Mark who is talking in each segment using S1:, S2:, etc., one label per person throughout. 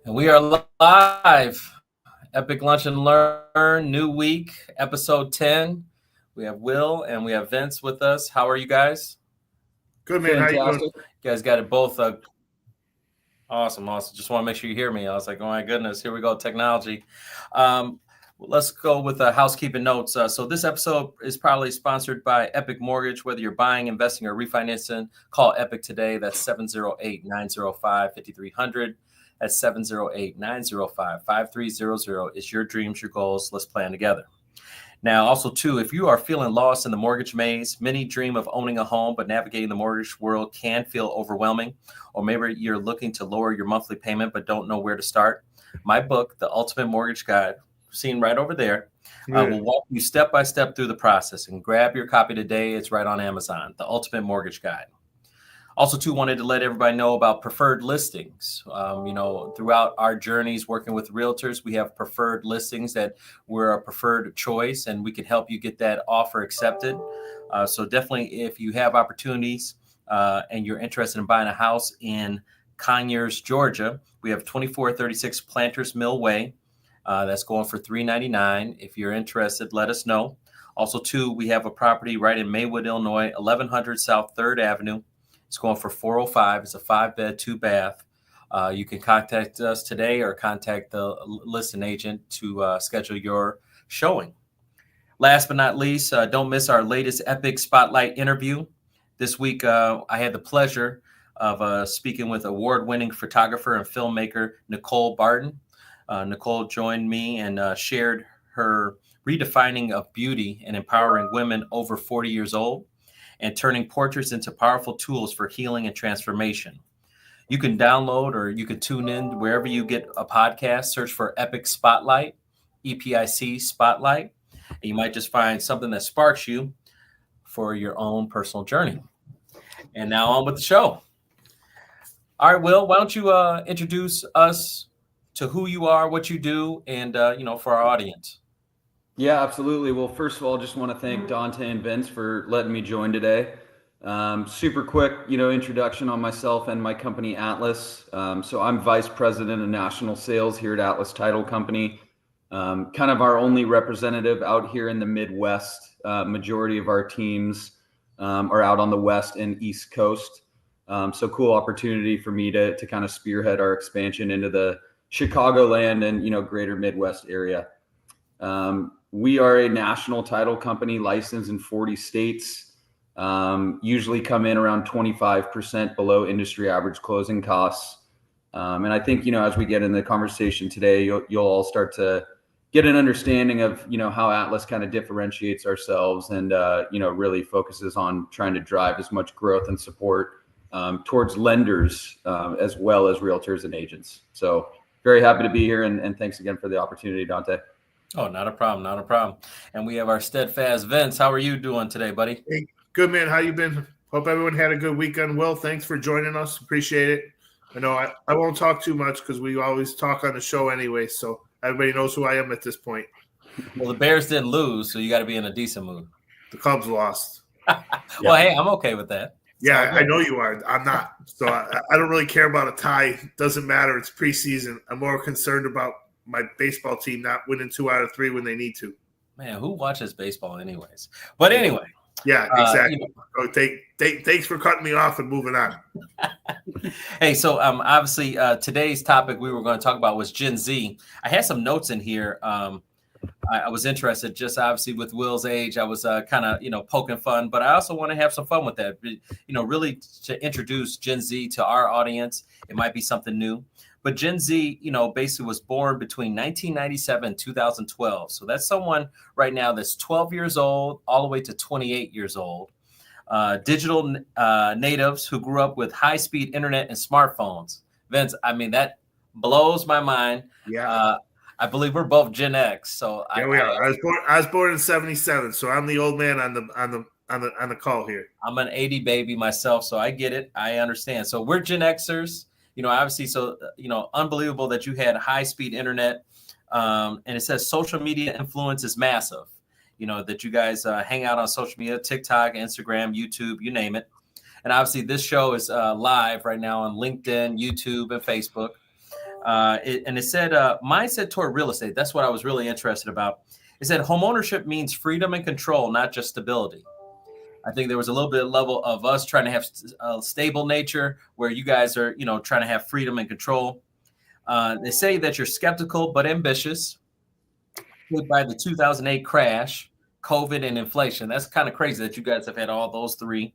S1: And we are live. Epic Lunch and Learn, new week, episode 10. We have Will and we have Vince with us. How are you guys?
S2: Good, man. How you doing?
S1: You guys got it both. Awesome. Just want to make sure you hear me. I was like, oh my goodness, here we go, technology. Let's go with the housekeeping notes. So this episode is probably sponsored by Epic Mortgage. Whether you're buying, investing, or refinancing, call Epic today. That's 708-905-5300. That's 708-905-5300. It's your dreams, your goals. Let's plan together. Now, also, too, if you are feeling lost in the mortgage maze, many dream of owning a home, but navigating the mortgage world can feel overwhelming. Or maybe you're looking to lower your monthly payment, but don't know where to start. My book, The Ultimate Mortgage Guide, seen right over there, will walk you step by step through the process. And grab your copy today. It's right on Amazon, The Ultimate Mortgage Guide. Also, too, wanted to let everybody know about preferred listings. Throughout our journeys working with realtors, we have preferred listings that we're a preferred choice, and we can help you get that offer accepted. So definitely, if you have opportunities and you're interested in buying a house in Conyers, Georgia, we have 2436 Planters Mill Way. That's going for $399. If you're interested, let us know. Also, too, we have a property right in Maywood, Illinois, 1100 South 3rd Avenue. It's going for $405. It's a 5-bed, 2-bath. You can contact us today or contact the listing agent to schedule your showing. Last but not least, don't miss our latest Epic Spotlight interview. This week, I had the pleasure of speaking with award-winning photographer and filmmaker Nicole Barton. Nicole joined me and shared her redefining of beauty and empowering women over 40 years old, and turning portraits into powerful tools for healing and transformation. You can download or you can tune in wherever you get a podcast. Search for Epic Spotlight, EPIC Spotlight, and you might just find something that sparks you for your own personal journey. And now on with the show. All right, Will, why don't you introduce us to who you are, what you do, and for our audience.
S3: Yeah, absolutely. Well, first of all, just want to thank Dante and Vince for letting me join today. Super quick, introduction on myself and my company, Atlas. So I'm vice president of national sales here at Atlas Title Company. Kind of our only representative out here in the Midwest. Majority of our teams are out on the West and East Coast. So cool opportunity for me to kind of spearhead our expansion into the Chicagoland and, greater Midwest area. We are a national title company licensed in 40 states, usually come in around 25% below industry average closing costs. And I think, as we get in the conversation today, you'll all start to get an understanding of, how Atlas kind of differentiates ourselves and, really focuses on trying to drive as much growth and support towards lenders as well as realtors and agents. So very happy to be here. And thanks again for the opportunity, Dante.
S1: Oh, not a problem. And we have our steadfast Vince. How are you doing today, buddy?
S2: Hey, good, man. How you been? Hope everyone had a good weekend. Will, thanks for joining us. Appreciate it. I know I won't talk too much because we always talk on the show anyway, so everybody knows who I am at this point.
S1: Well, the Bears didn't lose, so you got to be in a decent mood.
S2: The Cubs lost.
S1: Well, hey, I'm okay with that.
S2: Yeah, I know you are. I'm not. So I don't really care about a tie. Doesn't matter. It's preseason. I'm more concerned about my baseball team not winning 2 out of 3 when they need to.
S1: Man, who watches baseball anyways? But anyway.
S2: Yeah, exactly. Thanks for cutting me off and moving on.
S1: Hey, so obviously today's topic we were going to talk about was Gen Z. I had some notes in here. I was interested just obviously with Will's age. I was kind of, poking fun, but I also want to have some fun with that, really to introduce Gen Z to our audience. It might be something new. But Gen Z, basically was born between 1997 and 2012. So that's someone right now that's 12 years old all the way to 28 years old. Digital natives who grew up with high-speed internet and smartphones. Vince, I mean, that blows my mind.
S2: Yeah.
S1: I believe we're both Gen X. So
S2: yeah, we are. I was born in 77, so I'm the old man on the call here.
S1: I'm an 80 baby myself, so I get it. I understand. So we're Gen Xers. Obviously, so, unbelievable that you had high-speed internet. And it says social media influence is massive. That you guys hang out on social media, TikTok, Instagram, YouTube, you name it. And obviously, this show is live right now on LinkedIn, YouTube, and Facebook. It said mindset toward real estate. That's what I was really interested about. It said homeownership means freedom and control, not just stability. I think there was a little bit of level of us trying to have a stable nature where you guys are, trying to have freedom and control. They say that you're skeptical but ambitious. Hit by the 2008 crash, COVID, and inflation. That's kind of crazy that you guys have had all those three.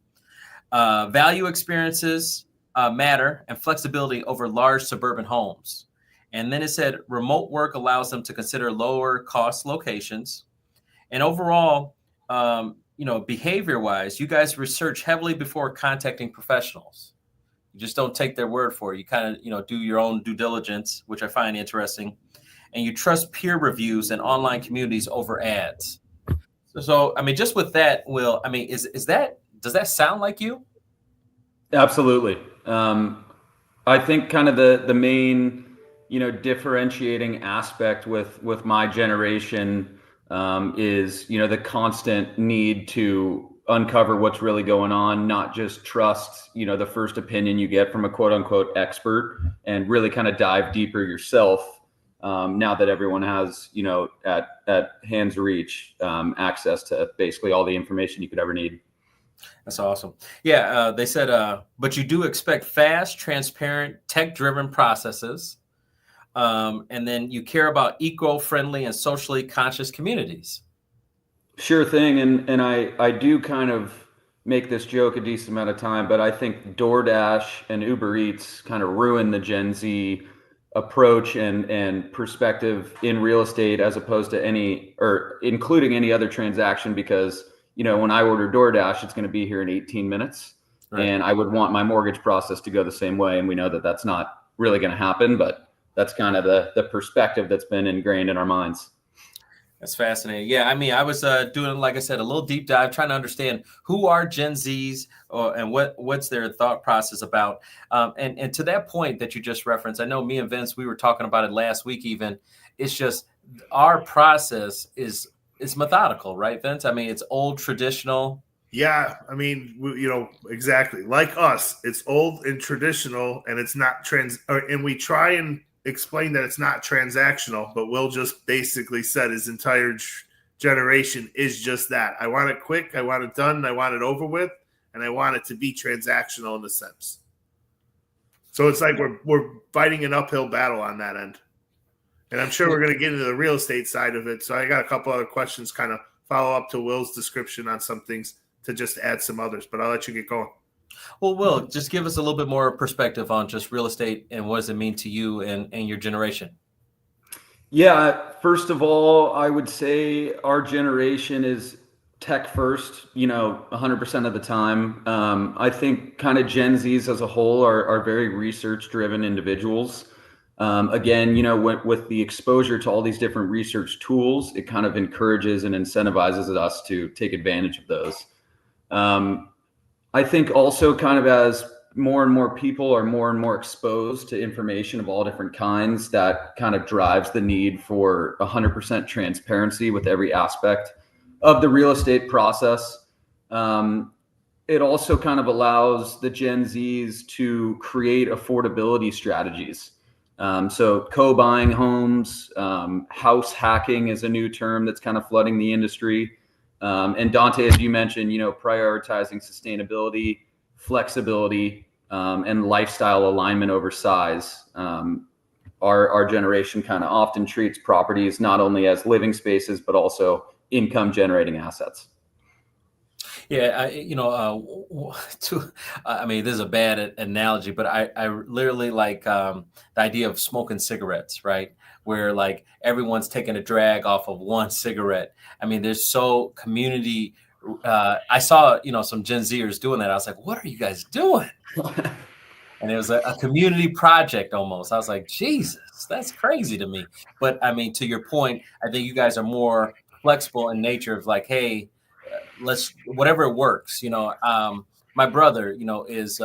S1: Value experiences matter and flexibility over large suburban homes. And then it said remote work allows them to consider lower cost locations. And overall, behavior wise, you guys research heavily before contacting professionals. You just don't take their word for it. You kind of, do your own due diligence, which I find interesting. And you trust peer reviews and online communities over ads. So I mean, just with that, Will, I mean, does that sound like you?
S3: Absolutely. I think kind of the main, differentiating aspect with my generation is, the constant need to uncover what's really going on, not just trust, the first opinion you get from a quote unquote expert, and really kind of dive deeper yourself. Now that everyone has, at hand's reach, access to basically all the information you could ever need.
S1: That's awesome. Yeah, they said, but you do expect fast, transparent, tech-driven processes. And then you care about eco-friendly and socially conscious communities.
S3: Sure thing. And I do kind of make this joke a decent amount of time, but I think DoorDash and Uber Eats kind of ruin the Gen Z approach and perspective in real estate as opposed to including any other transaction, because when I order DoorDash, it's going to be here in 18 minutes. Right. And I would want my mortgage process to go the same way. And we know that that's not really going to happen, but that's kind of the perspective that's been ingrained in our minds.
S1: That's fascinating. Yeah, I mean, I was doing, like I said, a little deep dive, trying to understand who are Gen Zs and what's their thought process about. And to that point that you just referenced, I know me and Vince, we were talking about it last week even. It's just our process is methodical, right, Vince? I mean, it's old, traditional.
S2: Yeah, I mean, exactly. Like us, it's old and traditional, and it's not and we try and explain that it's not transactional, but Will just basically said his entire generation is just that. I want it quick, I want it done, I want it over with, and I want it to be transactional in a sense. So it's like we're fighting an uphill battle on that end. And I'm sure we're going to get into the real estate side of it. So I got a couple other questions, kind of follow up to Will's description on some things to just add some others, but I'll let you get going.
S1: Well, Will, just give us a little bit more perspective on just real estate and what does it mean to you and your generation?
S3: Yeah, first of all, I would say our generation is tech first, 100% of the time. I think kind of Gen Zs as a whole are very research driven individuals. Again, with the exposure to all these different research tools, it kind of encourages and incentivizes us to take advantage of those. I think also kind of as more and more people are more and more exposed to information of all different kinds, that kind of drives the need for 100% transparency with every aspect of the real estate process. It also kind of allows the Gen Zs to create affordability strategies. So co-buying homes, house hacking is a new term that's kind of flooding the industry. And Dante, as you mentioned, prioritizing sustainability, flexibility, and lifestyle alignment over size. Our generation kind of often treats properties not only as living spaces, but also income generating assets.
S1: Yeah, I mean, this is a bad analogy, but I literally like the idea of smoking cigarettes, right? Where like everyone's taking a drag off of one cigarette. I mean, there's so community. I saw, some Gen Zers doing that. I was like, what are you guys doing? And it was a community project almost. I was like, Jesus, that's crazy to me. But I mean, to your point, I think you guys are more flexible in nature of like, hey, let's whatever works. My brother, is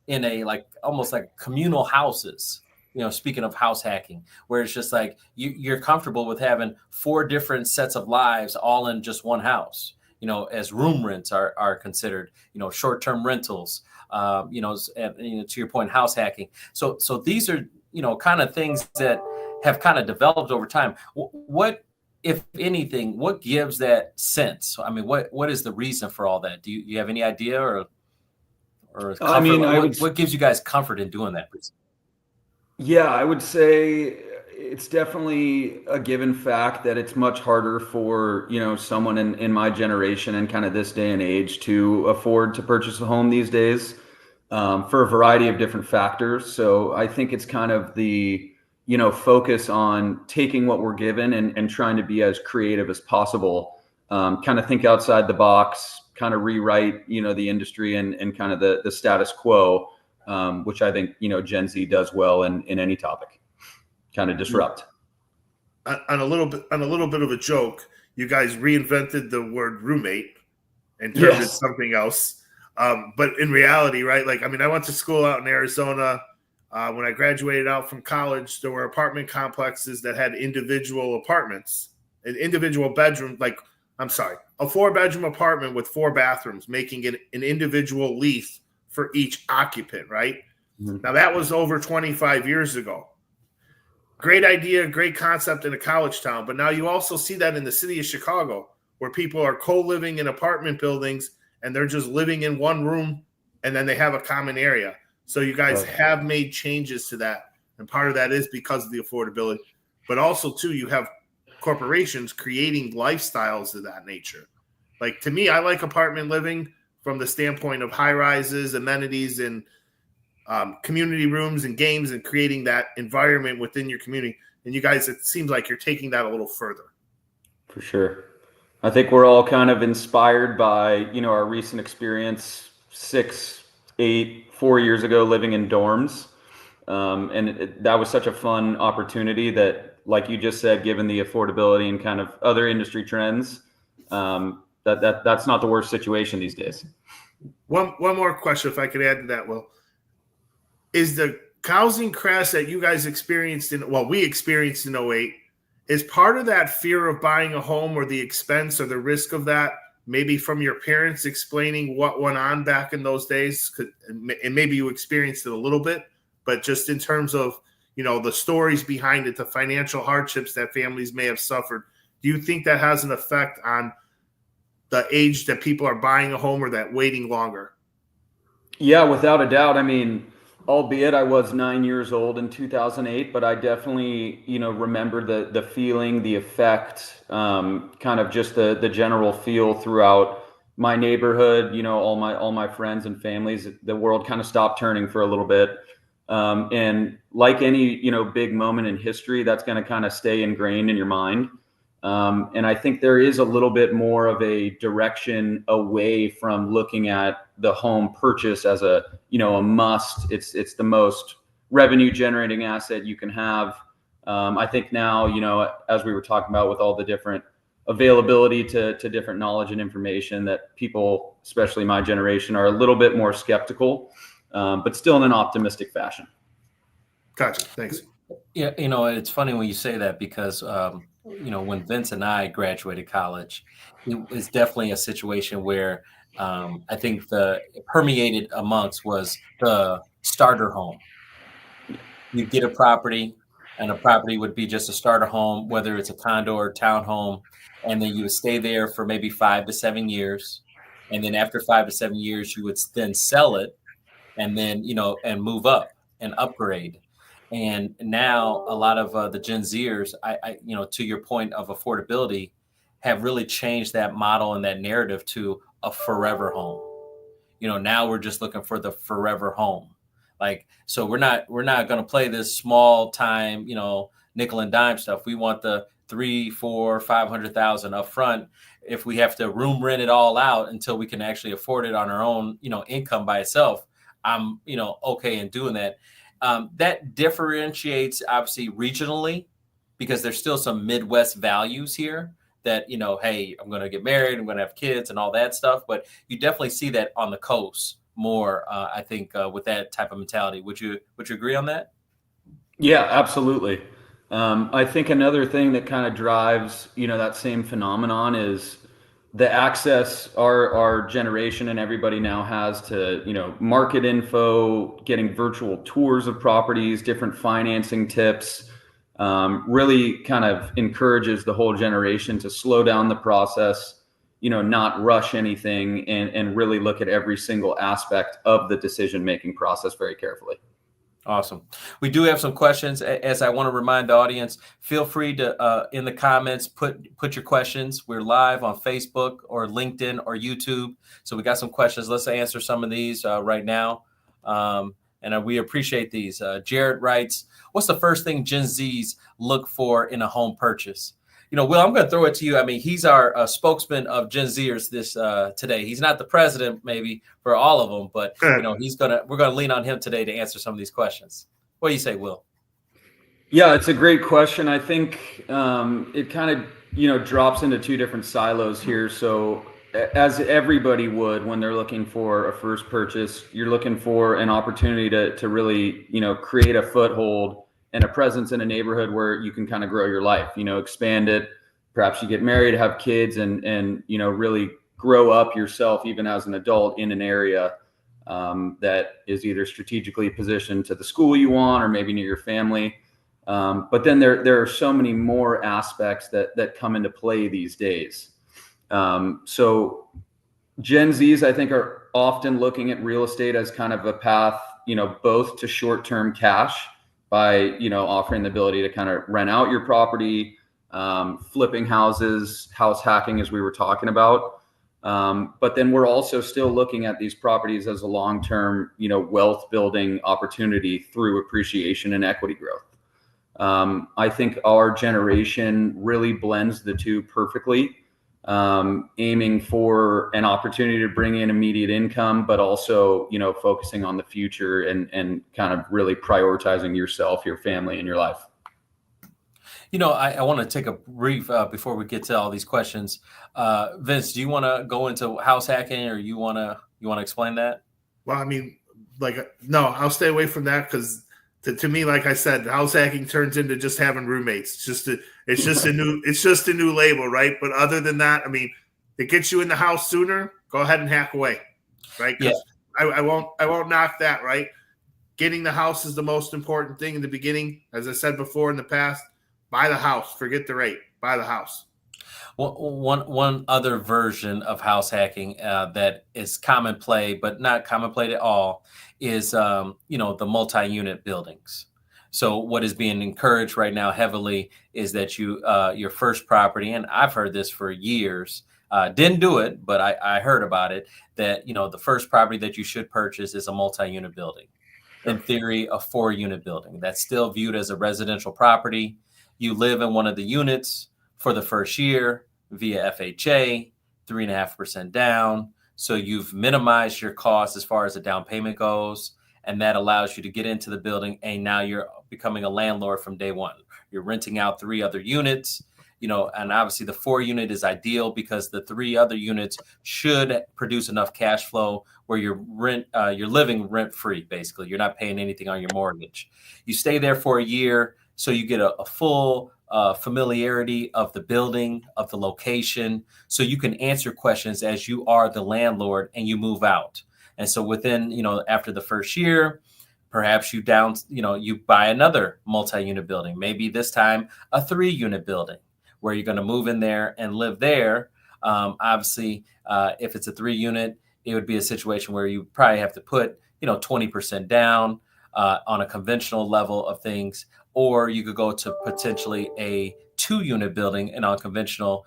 S1: in a like almost like communal houses. Speaking of house hacking, where it's just like you're comfortable with having 4 different sets of lives all in just one house. As room rents are considered. Short-term rentals. To your point, house hacking. So these are kind of things that have kind of developed over time. What, if anything, what gives that sense? I mean, what is the reason for all that? Do you have any idea, or comfort?
S3: I mean,
S1: what gives you guys comfort in doing that?
S3: Yeah, I would say it's definitely a given fact that it's much harder for, someone in my generation and kind of this day and age to afford to purchase a home these days, for a variety of different factors. So I think it's kind of the, focus on taking what we're given and trying to be as creative as possible, kind of think outside the box, kind of rewrite, the industry and kind of the status quo, which I think, Gen Z does well in any topic, kind of disrupt.
S2: On a little bit of a joke, you guys reinvented the word roommate and turned it something else. But in reality, right? Like, I mean, I went to school out in Arizona. When I graduated out from college, there were apartment complexes that had individual apartments, an individual bedroom, a 4-bedroom apartment with 4 bathrooms, making it an individual lease for each occupant, right? Mm-hmm. Now, that was over 25 years ago. Great idea, great concept in a college town. But now you also see that in the city of Chicago, where people are co-living in apartment buildings and they're just living in one room and then they have a common area. So you guys have made changes to that. And part of that is because of the affordability. But also, too, you have corporations creating lifestyles of that nature. Like, to me, I like apartment living from the standpoint of high rises, amenities, and community rooms and games, and creating that environment within your community. And you guys, it seems like you're taking that a little further. For
S3: sure. I think we're all kind of inspired by, our recent experience 4 years ago living in dorms. And that was such a fun opportunity that, like you just said, given the affordability and kind of other industry trends, that's not the worst situation these days.
S2: One more question, if I could add to that, Will. Is the housing crash that you guys experienced we experienced in 2008, is part of that fear of buying a home or the expense or the risk of that maybe from your parents explaining what went on back in those days? And maybe you experienced it a little bit, but just in terms of, the stories behind it, the financial hardships that families may have suffered, do you think that has an effect on the age that people are buying a home or that waiting longer?
S3: Yeah, without a doubt. I mean, albeit I was 9 years old in 2008, but I definitely, remember the feeling, the effect, kind of just the general feel throughout my neighborhood, all my friends and families. The world kind of stopped turning for a little bit. And like any, big moment in history, that's going to kind of stay ingrained in your mind. And I think there is a little bit more of a direction away from looking at the home purchase as a must. It's the most revenue generating asset you can have. I think now, as we were talking about with all the different availability to different knowledge and information, that people, especially my generation, are a little bit more skeptical, but still in an optimistic fashion.
S2: Gotcha. Thanks.
S1: Yeah. It's funny when you say that, because, when Vince and I graduated college, it was definitely a situation where I think it permeated amongst was the starter home. You get a property, and a property would be just a starter home, whether it's a condo or townhome, and then you would stay there for maybe 5 to 7 years. And then after 5 to 7 years, you would then sell it, and then, and move up and upgrade. And now a lot of the Gen Zers, to your point of affordability, have really changed that model and that narrative to a forever home. Now we're just looking for the forever home. So we're not going to play this small time, nickel and dime stuff. We want the 3, 4, 500,000 up front. If we have to room rent it all out until we can actually afford it on our own, income by itself, I'm, okay in doing that. That differentiates obviously regionally, because there's still some Midwest values here that, hey, I'm going to get married, I'm going to have kids and all that stuff. But you definitely see that on the coast more, I think, with that type of mentality. Would you agree on that?
S3: Yeah, absolutely. I think another thing that kind of drives, that same phenomenon is, the access our generation and everybody now has to, market info, getting virtual tours of properties, different financing tips, really kind of encourages the whole generation to slow down the process, not rush anything, and really look at every single aspect of the decision-making process very carefully.
S1: Awesome. We do have some questions. As I want to remind the audience, feel free to, in the comments, put your questions. We're live on Facebook or LinkedIn or YouTube. So we got some questions. Let's answer some of these right now. And we appreciate these. Jared writes, what's the first thing Gen Zs look for in a home purchase? Will, I'm going to throw it to you. I mean, he's our spokesman of Gen Zers today. He's not the president, maybe, for all of them, but we're going to lean on him today to answer some of these questions. What do you say, Will?
S3: Yeah, it's a great question. I think it kind of drops into two different silos here. So as everybody would when they're looking for a first purchase, you're looking for an opportunity to really create a foothold and a presence in a neighborhood where you can kind of grow your life, expand it. Perhaps you get married, have kids, and really grow up yourself even as an adult in an area that is either strategically positioned to the school you want or maybe near your family. But then there are so many more aspects that come into play these days. So Gen Zs, I think, are often looking at real estate as kind of a path, both to short-term cash by, offering the ability to kind of rent out your property, flipping houses, house hacking, as we were talking about. But then we're also still looking at these properties as a long-term, wealth building opportunity through appreciation and equity growth. I think our generation really blends the two perfectly, aiming for an opportunity to bring in immediate income, but also, focusing on the future and kind of really prioritizing yourself, your family, and your life.
S1: I want to take a brief before we get to all these questions. Vince, do you want to go into house hacking, or you want to explain that?
S2: Well, I mean, no, I'll stay away from that because to me, like I said, house hacking turns into just having roommates. It's just a new label, right? But other than that, I mean, it gets you in the house sooner. Go ahead and hack away, right?
S1: Yeah.
S2: I won't knock that, right? Getting the house is the most important thing in the beginning. As I said before in the past, buy the house. Forget the rate. Buy the house.
S1: One other version of house hacking that is common play, but not common play at all, is the multi-unit buildings. So what is being encouraged right now heavily is that your first property, and I've heard this for years, didn't do it, but I heard about it, that the first property that you should purchase is a multi-unit building. In theory, a 4-unit building that's still viewed as a residential property. You live in one of the units for the first year via FHA, 3.5% down. So you've minimized your costs as far as the down payment goes, and that allows you to get into the building, and now you're becoming a landlord from day one. You're renting out 3 other units, and obviously the 4-unit is ideal because the 3 other units should produce enough cash flow where you're living rent free. Basically, you're not paying anything on your mortgage. You stay there for a year, so you get a full familiarity of the building, of the location, so you can answer questions as you are the landlord and you move out. And so within, after the first year, perhaps you buy another multi-unit building, maybe this time a 3-unit building where you're going to move in there and live there. Obviously, if it's a 3-unit, it would be a situation where you probably have to put, 20% down on a conventional level of things, or you could go to potentially a 2-unit building, and unconventional,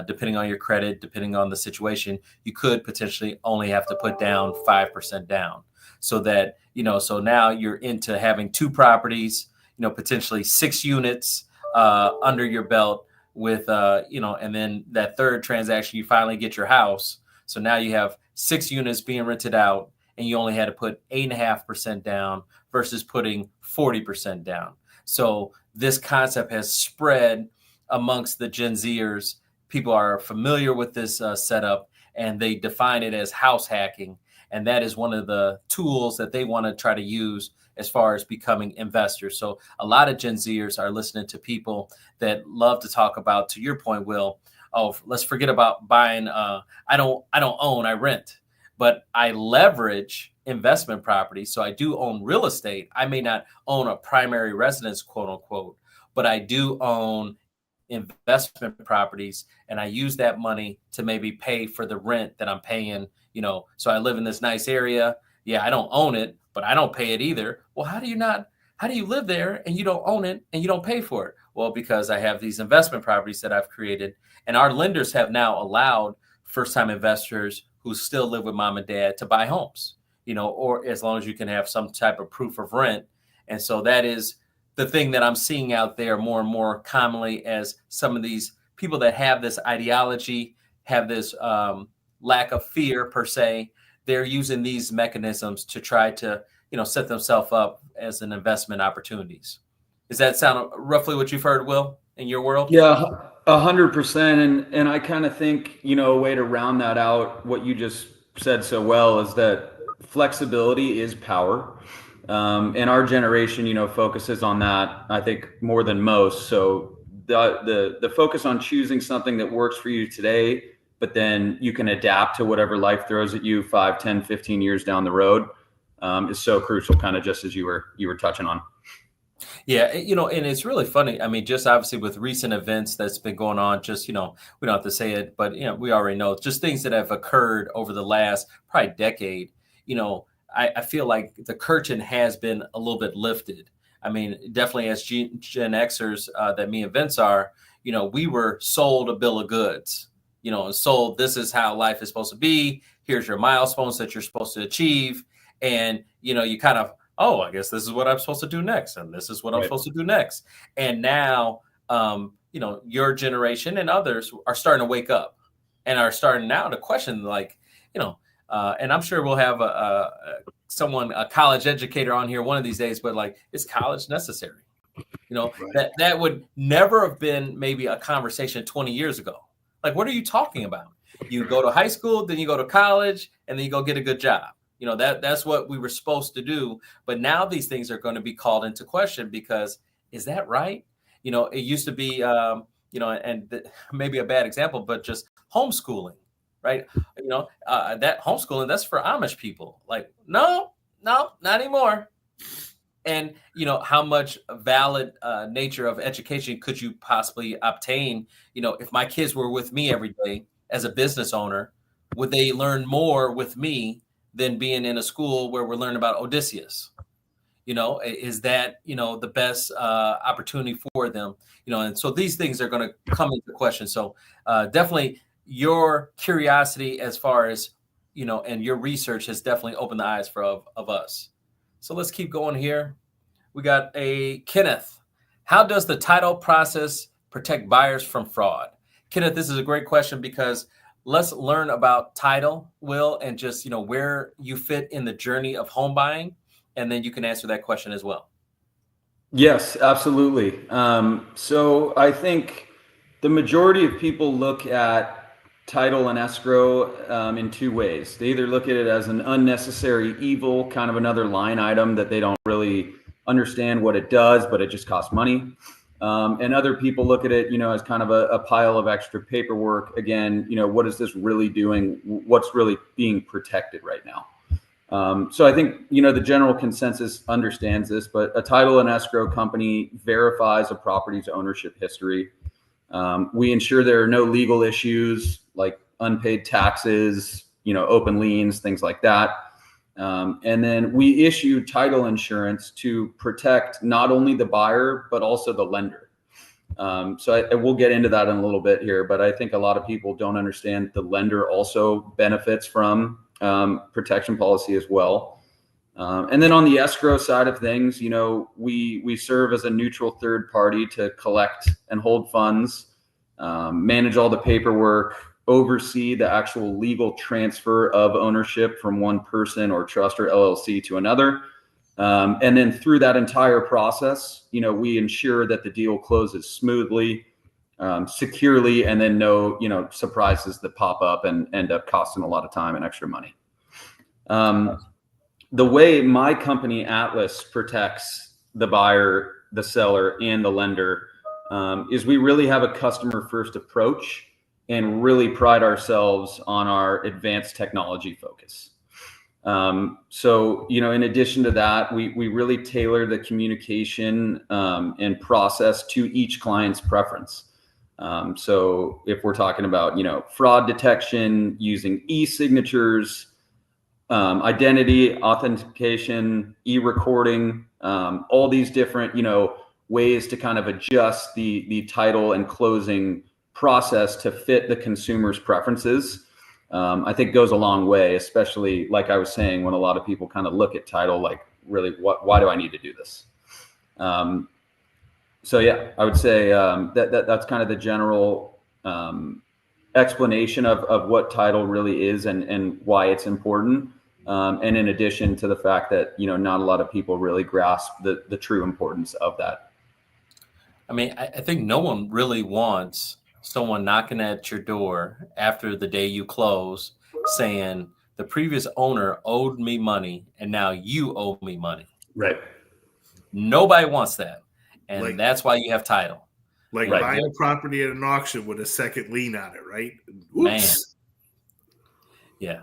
S1: depending on your credit, depending on the situation, you could potentially only have to put down 5% down. So that, so now you're into having 2 properties, potentially 6 units under your belt with, and then that third transaction, you finally get your house. So now you have 6 units being rented out, and you only had to put 8.5% down versus putting 40% down. So this concept has spread amongst the Gen Zers. People are familiar with this setup, and they define it as house hacking. And that is one of the tools that they want to try to use as far as becoming investors. So a lot of Gen Zers are listening to people that love to talk about, to your point, Will, oh, let's forget about buying. I don't own, I rent, but I leverage investment property. So I do own real estate. I may not own a primary residence, quote unquote, but I do own investment properties, and I use that money to maybe pay for the rent that I'm paying, so I live in this nice area. Yeah, I don't own it, but I don't pay it either. Well, how do you live there and you don't own it and you don't pay for it? Well, because I have these investment properties that I've created, and our lenders have now allowed first-time investors who still live with mom and dad to buy homes, or as long as you can have some type of proof of rent. And so that is the thing that I'm seeing out there more and more commonly, as some of these people that have this ideology, have this lack of fear per se, they're using these mechanisms to try to, set themselves up as an investment opportunities. Does that sound roughly what you've heard, Will, in your world?
S3: Yeah, 100%. And I kind of think, a way to round that out, what you just said so well, is that flexibility is power. And our generation, focuses on that, I think, more than most. So the focus on choosing something that works for you today, but then you can adapt to whatever life throws at you 5, 10, 15 years down the road, is so crucial, kind of just as you were touching on.
S1: Yeah, and it's really funny. I mean, just obviously with recent events that's been going on, just, we don't have to say it, but, we already know just things that have occurred over the last probably decade. I feel like the curtain has been a little bit lifted. I mean, definitely as Gen Xers that me and Vince are, we were sold a bill of goods, and sold, this is how life is supposed to be. Here's your milestones that you're supposed to achieve. And, you kind of, oh, I guess this is what I'm supposed to do next. And this is what I'm supposed to do next. And now, your generation and others are starting to wake up and are starting now to question, like, and I'm sure we'll have a college educator on here one of these days, but like, is college necessary? That would never have been maybe a conversation 20 years ago. Like, what are you talking about? You go to high school, then you go to college, and then you go get a good job. That's what we were supposed to do. But now these things are going to be called into question, because is that right? It used to be, maybe a bad example, but just homeschooling. Right. That homeschooling, that's for Amish people. Like, no, not anymore. And, how much valid nature of education could you possibly obtain? If my kids were with me every day as a business owner, would they learn more with me than being in a school where we're learning about Odysseus? Is that, the best opportunity for them? And so these things are going to come into question. So definitely, your curiosity as far as, and your research has definitely opened the eyes of us. So let's keep going here. We got a Kenneth. How does the title process protect buyers from fraud? Kenneth, this is a great question, because let's learn about title, Will, and just, where you fit in the journey of home buying. And then you can answer that question as well.
S3: Yes, absolutely. So I think the majority of people look at title and escrow in two ways. They either look at it as an unnecessary evil, kind of another line item that they don't really understand what it does, but it just costs money. And other people look at it, as kind of a pile of extra paperwork. Again, what is this really doing? What's really being protected right now? So I think, the general consensus understands this, but a title and escrow company verifies a property's ownership history. We ensure there are no legal issues like unpaid taxes, open liens, things like that. And then we issue title insurance to protect not only the buyer, but also the lender. So we'll get into that in a little bit here, but I think a lot of people don't understand the lender also benefits from protection policy as well. And then on the escrow side of things, we serve as a neutral third party to collect and hold funds, manage all the paperwork, oversee the actual legal transfer of ownership from one person or trust or LLC to another. And then through that entire process, we ensure that the deal closes smoothly, securely, and then no, surprises that pop up and end up costing a lot of time and extra money. The way my company Atlas protects the buyer, the seller, and the lender is we really have a customer first approach. and really pride ourselves on our advanced technology focus. So, in addition to that, we really tailor the communication and process to each client's preference. So if we're talking about, fraud detection using e-signatures, identity authentication, e-recording, all these different, ways to kind of adjust the title and closing process to fit the consumer's preferences, I think goes a long way, especially like I was saying, when a lot of people kind of look at title, like really, why do I need to do this? So yeah, I would say that's kind of the general explanation of what title really is and why it's important. And in addition to the fact that, not a lot of people really grasp the true importance of that.
S1: I mean, I think no one really wants someone knocking at your door after the day you close saying the previous owner owed me money and now you owe me money.
S3: Right.
S1: Nobody wants that. And that's why you have title.
S2: Like buying a property at an auction with a second lien on it, right?
S1: Oops. Man. Yeah.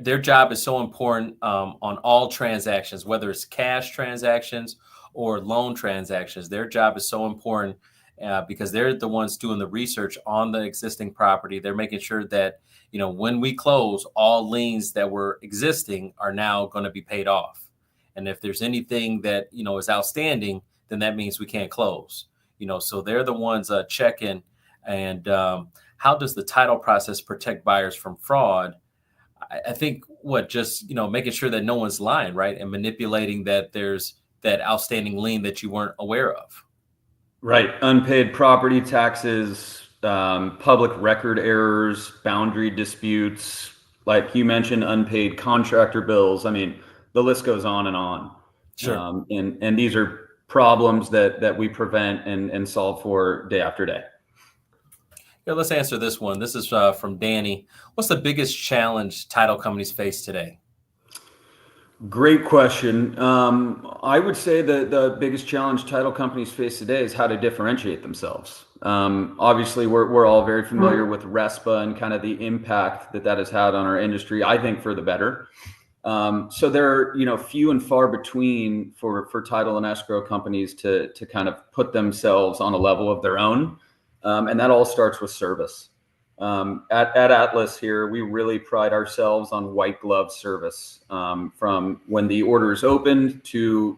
S1: Their job is so important on all transactions, whether it's cash transactions or loan transactions. Their job is so important because they're the ones doing the research on the existing property. They're making sure that, when we close, all liens that were existing are now going to be paid off. And if there's anything that, is outstanding, then that means we can't close. So they're the ones checking. And how does the title process protect buyers from fraud? I think making sure that no one's lying, right? And manipulating that there's that outstanding lien that you weren't aware of.
S3: Right. Unpaid property taxes, public record errors, boundary disputes, like you mentioned, unpaid contractor bills. I mean, the list goes on and on.
S1: Sure.
S3: And these are problems that we prevent and solve for day after day.
S1: Yeah, let's answer this one. This is from Danny. What's the biggest challenge title companies face today?
S3: Great question. I would say that the biggest challenge title companies face today is how to differentiate themselves. Obviously, we're all very familiar with RESPA and kind of the impact that has had on our industry, I think for the better. So there are, few and far between for title and escrow companies to kind of put themselves on a level of their own. And that all starts with service. At Atlas here, we really pride ourselves on white glove service, from when the order is opened to,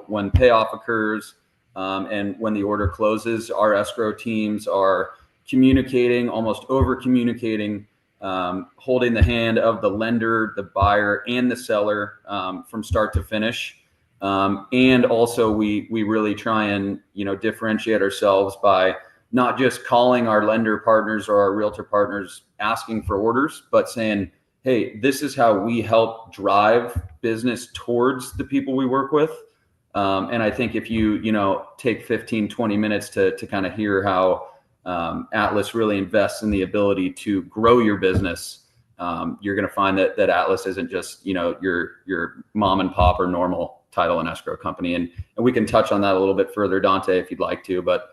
S3: when payoff occurs, and when the order closes. Our escrow teams are communicating, almost over communicating, holding the hand of the lender, the buyer, and the seller from start to finish. And also we really try and, differentiate ourselves by not just calling our lender partners or our realtor partners asking for orders, but saying, hey, this is how we help drive business towards the people we work with. And I think if you, take 15, 20 minutes to kind of hear how Atlas really invests in the ability to grow your business, you're going to find that Atlas isn't just, your mom and pop or normal title and escrow company. And we can touch on that a little bit further, Dante, if you'd like to, but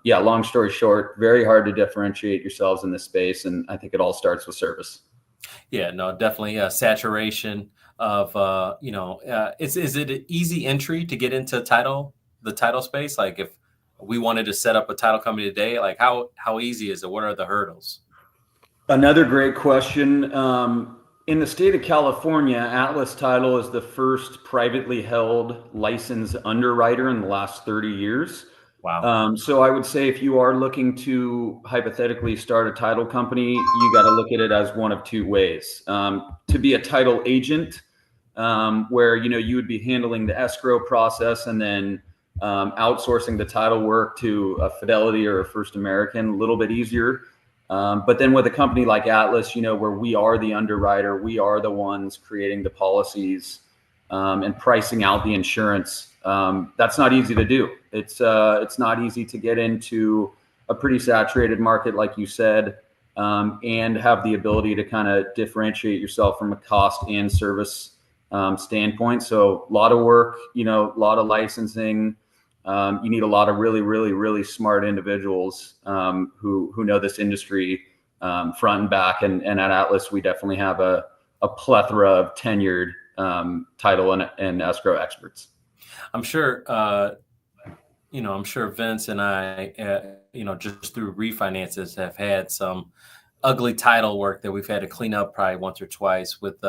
S3: long story short, very hard to differentiate yourselves in this space. And I think it all starts with service.
S1: Yeah, no, definitely a saturation of, is it an easy entry to get into the title space? Like if we wanted to set up a title company today, like how easy is it? What are the hurdles?
S3: Another great question. In the state of California, Atlas Title is the first privately held licensed underwriter in the last 30 years.
S1: Wow.
S3: So I would say if you are looking to hypothetically start a title company, you got to look at it as one of two ways. To be a title agent, where, you would be handling the escrow process and then outsourcing the title work to a Fidelity or a First American, a little bit easier. But then with a company like Atlas, where we are the underwriter, we are the ones creating the policies and pricing out the insurance. That's not easy to do. It's not easy to get into a pretty saturated market, like you said, and have the ability to kind of differentiate yourself from a cost and service standpoint. So a lot of work, a lot of licensing, You need a lot of really, really, really smart individuals who know this industry front and back. And at Atlas, we definitely have a plethora of tenured title and escrow experts.
S1: I'm sure, I'm sure Vince and I, just through refinances have had some ugly title work that we've had to clean up probably once or twice with,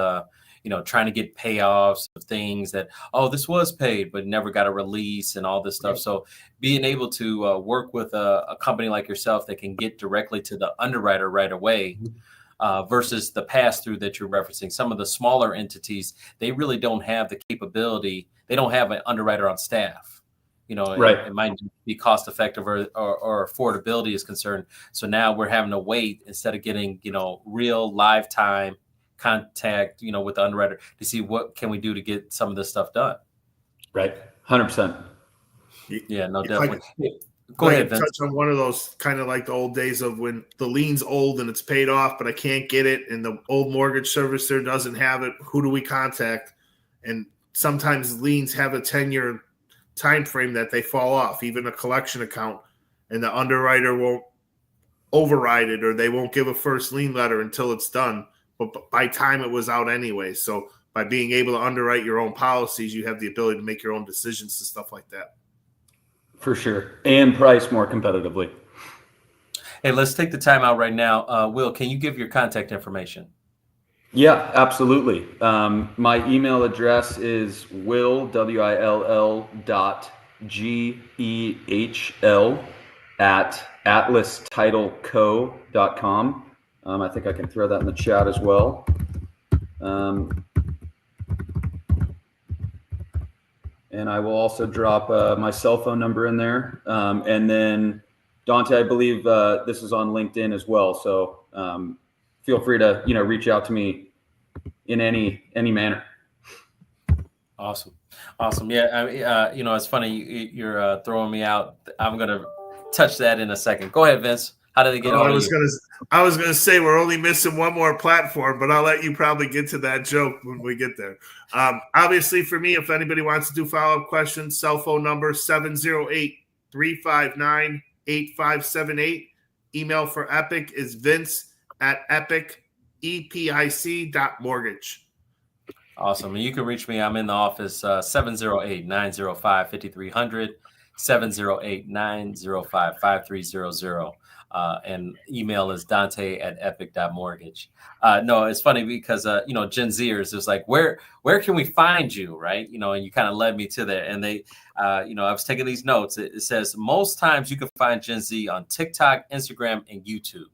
S1: trying to get payoffs of things that, this was paid, but never got a release and all this stuff. So being able to work with a company like yourself that can get directly to the underwriter right away versus the pass-through that you're referencing. Some of the smaller entities, they really don't have the capability. They don't have an underwriter on staff.
S3: Right.
S1: It might be cost effective or affordability is concerned. So now we're having to wait instead of getting, real live time contact, with the underwriter to see what can we do to get some of this stuff done.
S3: Right. 100%.
S1: Yeah, no, definitely. Go ahead, Vince.
S2: Touch on one of those kind of like the old days of when the lien's old and it's paid off, but I can't get it. And the old mortgage servicer doesn't have it. Who do we contact? And sometimes liens have a 10-year time frame that they fall off, even a collection account, and the underwriter won't override it, or they won't give a first lien letter until it's done. But by time it was out anyway. So by being able to underwrite your own policies, you have the ability to make your own decisions and stuff like that.
S3: For sure. And price more competitively.
S1: Hey, let's take the time out right now. Will, can you give your contact information?
S3: Yeah, absolutely. My email address is will@atlastitleco.com. I think I can throw that in the chat as well. And I will also drop my cell phone number in there. And then Dante, I believe this is on LinkedIn as well. So feel free to, reach out to me in any manner.
S1: Awesome. Yeah. It's funny. You're throwing me out. I'm going to touch that in a second. Go ahead, Vince. How did they get on?
S2: I was gonna say we're only missing one more platform, but I'll let you probably get to that joke when we get there. Obviously, for me, if anybody wants to do follow-up questions, cell phone number 708-359-8578. Email for Epic is vince@epic.mortgage.
S1: Awesome. And you can reach me. I'm in the office 708-905-5300, 708-905-5300. And email is Dante@epic.mortgage. No, it's funny because, Gen Zers is like, where can we find you? Right. And you kind of led me to there. And they, I was taking these notes. It says most times you can find Gen Z on TikTok, Instagram, and YouTube.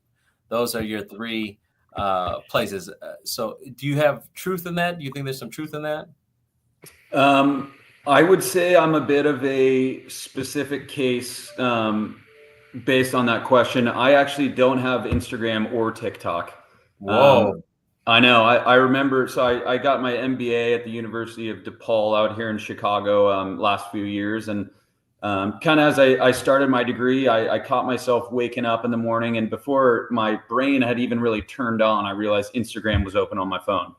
S1: Those are your three places. So do you have truth in that? Do you think there's some truth in that?
S3: I would say I'm a bit of a specific case based on that question. I actually don't have Instagram or TikTok.
S1: Whoa.
S3: I know. I remember. So I got my MBA at the University of DePaul out here in Chicago last few years. And kind of as I started my degree, I caught myself waking up in the morning. And before my brain had even really turned on, I realized Instagram was open on my phone.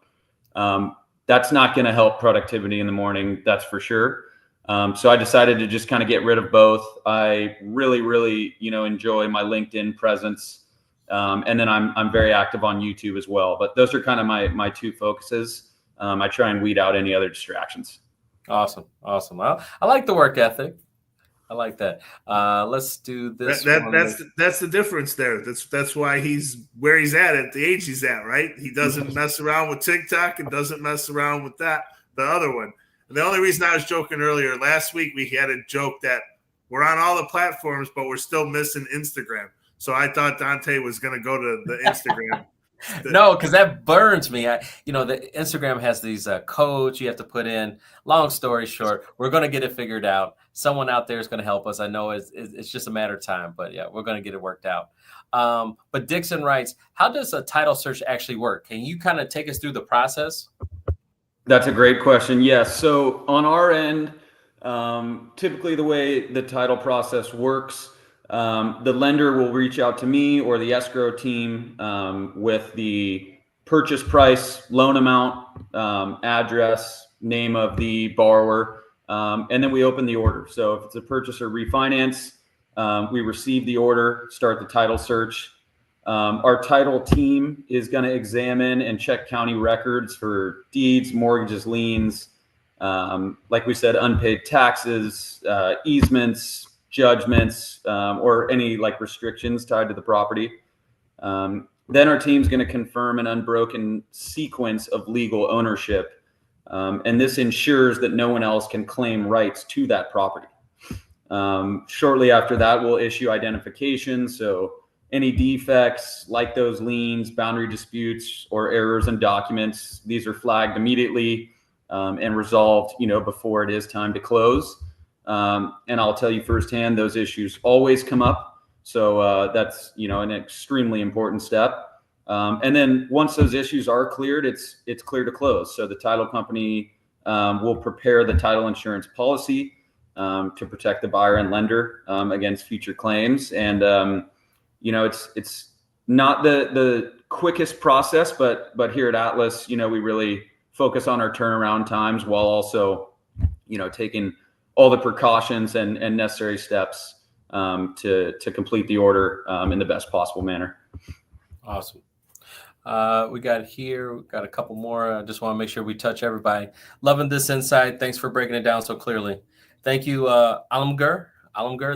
S3: That's not going to help productivity in the morning. That's for sure. So I decided to just kind of get rid of both. I really, really, enjoy my LinkedIn presence. And then I'm very active on YouTube as well. But those are kind of my two focuses. I try and weed out any other distractions.
S1: Awesome. Well, I like the work ethic. I like that. Let's do this.
S2: That's the difference there. That's why he's where he's at the age he's at, right? He doesn't mess around with TikTok and doesn't mess around with the other one. The only reason I was joking earlier, last week we had a joke that we're on all the platforms, but we're still missing Instagram. So I thought Dante was going to go to the Instagram.
S1: No, because that burns me. The Instagram has these codes you have to put in. Long story short, we're going to get it figured out. Someone out there is going to help us. I know it's just a matter of time, but yeah, we're going to get it worked out. But Dixon writes, how does a title search actually work? Can you kind of take us through the process?
S3: That's a great question. Yes. So on our end, typically the way the title process works, the lender will reach out to me or the escrow team with the purchase price, loan amount, address, name of the borrower. and then we open the order. So if it's a purchase or refinance, we receive the order, start the title search. Our title team is going to examine and check county records for deeds, mortgages, liens, like we said, unpaid taxes, easements, judgments, or any like restrictions tied to the property. Then our team's going to confirm an unbroken sequence of legal ownership. And this ensures that no one else can claim rights to that property. Shortly after that, we'll issue identifications. So any defects like those liens, boundary disputes, or errors in documents, these are flagged immediately and resolved, before it is time to close. And I'll tell you firsthand, those issues always come up. So that's, an extremely important step. And then once those issues are cleared, it's clear to close. So the title company will prepare the title insurance policy to protect the buyer and lender against future claims. And, it's not the quickest process, but here at Atlas, we really focus on our turnaround times while also, taking all the precautions and necessary steps to complete the order in the best possible manner.
S1: Awesome. We got a couple more. I just want to make sure we touch everybody. Loving this insight. Thanks for breaking it down so clearly. Thank you, Alamgir.